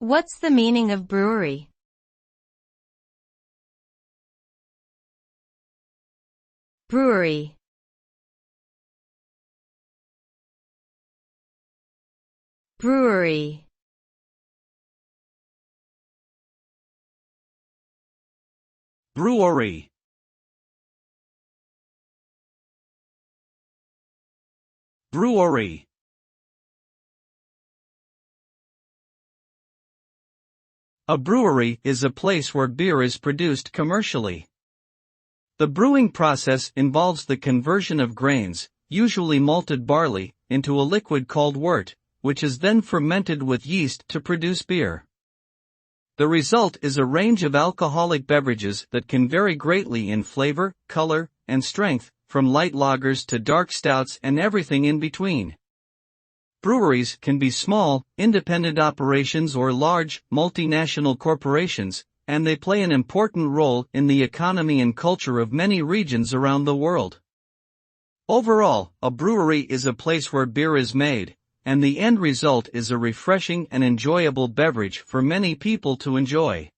What's the meaning of brewery? Brewery. Brewery. Brewery. Brewery. A brewery is a place where beer is produced commercially. The brewing process involves the conversion of grains, usually malted barley, into a liquid called wort, which is then fermented with yeast to produce beer. The result is a range of alcoholic beverages that can vary greatly in flavor, color, and strength, from light lagers to dark stouts and everything in between. Breweries can be small, independent operations or large, multinational corporations, and they play an important role in the economy and culture of many regions around the world. Overall, a brewery is a place where beer is made, and the end result is a refreshing and enjoyable beverage for many people to enjoy.